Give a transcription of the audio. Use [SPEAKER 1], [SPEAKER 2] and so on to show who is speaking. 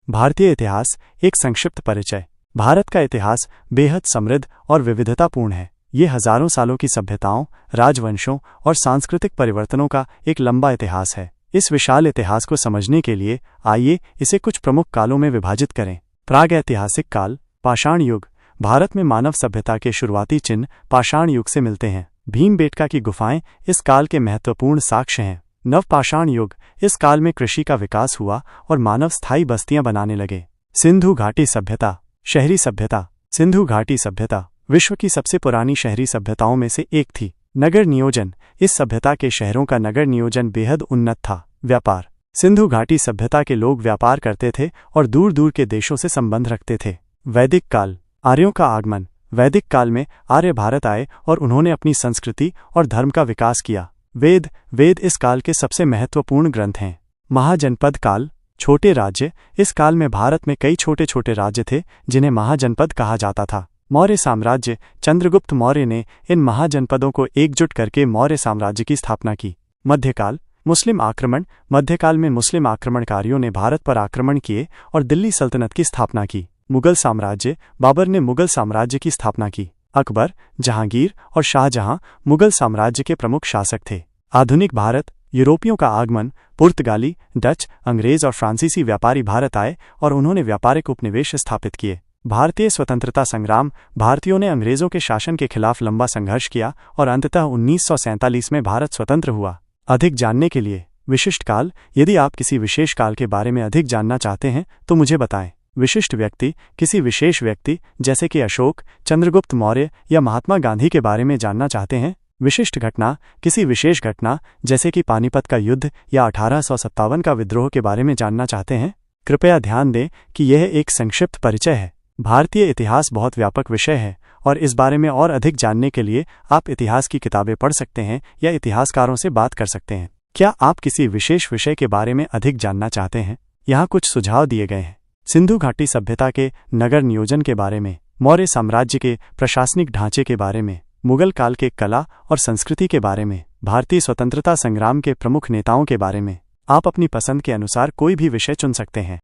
[SPEAKER 1] भारतीय इतिहास एक संक्षिप्त परिचय। भारत का इतिहास बेहद समृद्ध और विविधतापूर्ण है। ये हजारों सालों की सभ्यताओं, राजवंशों और सांस्कृतिक परिवर्तनों का एक लंबा इतिहास है। इस विशाल इतिहास को समझने के लिए आइए इसे कुछ प्रमुख कालों में विभाजित करें। प्रागैतिहासिक काल, पाषाण युग। भारत में मानव सभ्यता के शुरुआती चिन्ह पाषाण युग से मिलते हैं। भीमबेटका की गुफाएं इस काल के महत्वपूर्ण साक्ष्य हैं। नवपाषाण युग, इस काल में कृषि का विकास हुआ और मानव स्थायी बस्तियां बनाने लगे। सिंधु घाटी सभ्यता, शहरी सभ्यता। सिंधु घाटी सभ्यता विश्व की सबसे पुरानी शहरी सभ्यताओं में से एक थी। नगर नियोजन, इस सभ्यता के शहरों का नगर नियोजन बेहद उन्नत था। व्यापार, सिंधु घाटी सभ्यता के लोग व्यापार करते थे और दूर दूर के देशों से संबंध रखते थे। वैदिक काल, आर्यों का आगमन। वैदिक काल में आर्य भारत आए और उन्होंने अपनी संस्कृति और धर्म का विकास किया। वेद इस काल के सबसे महत्वपूर्ण ग्रंथ हैं। महाजनपद काल, छोटे राज्य। इस काल में भारत में कई छोटे छोटे राज्य थे जिन्हें महाजनपद कहा जाता था। मौर्य साम्राज्य, चंद्रगुप्त मौर्य ने इन महाजनपदों को एकजुट करके मौर्य साम्राज्य की स्थापना की। मध्यकाल, मुस्लिम आक्रमण। मध्यकाल में मुस्लिम आक्रमणकारियों ने भारत पर आक्रमण किए और दिल्ली सल्तनत की स्थापना की। मुगल साम्राज्य, बाबर ने मुगल साम्राज्य की स्थापना की। अकबर, जहांगीर और शाहजहां मुगल साम्राज्य के प्रमुख शासक थे। आधुनिक भारत, यूरोपियों का आगमन। पुर्तगाली, डच, अंग्रेज और फ्रांसीसी व्यापारी भारत आए और उन्होंने व्यापारिक उपनिवेश स्थापित किए। भारतीय स्वतंत्रता संग्राम, भारतीयों ने अंग्रेजों के शासन के खिलाफ लंबा संघर्ष किया और अंततः 1947 में भारत स्वतंत्र हुआ। अधिक जानने के लिए, विशिष्ट काल। यदि आप किसी विशेष काल के बारे में अधिक जानना चाहते हैं तो मुझे बताएं। विशिष्ट व्यक्ति, किसी विशेष व्यक्ति जैसे कि अशोक, चंद्रगुप्त मौर्य या महात्मा गांधी के बारे में जानना चाहते हैं। विशिष्ट घटना, किसी विशेष घटना जैसे कि पानीपत का युद्ध या 1857 का विद्रोह के बारे में जानना चाहते हैं। कृपया ध्यान दें कि यह एक संक्षिप्त परिचय है। भारतीय इतिहास बहुत व्यापक विषय है और इस बारे में और अधिक जानने के लिए आप इतिहास की किताबें पढ़ सकते हैं या इतिहासकारों से बात कर सकते हैं। क्या आप किसी विशेष विषय के बारे में अधिक जानना चाहते हैं? यहाँ कुछ सुझाव दिए गए हैं। सिंधु घाटी सभ्यता के नगर नियोजन के बारे में, मौर्य साम्राज्य के प्रशासनिक ढांचे के बारे में, मुगल काल के कला और संस्कृति के बारे में, भारतीय स्वतंत्रता संग्राम के प्रमुख नेताओं के बारे में। आप अपनी पसंद के अनुसार कोई भी विषय चुन सकते हैं।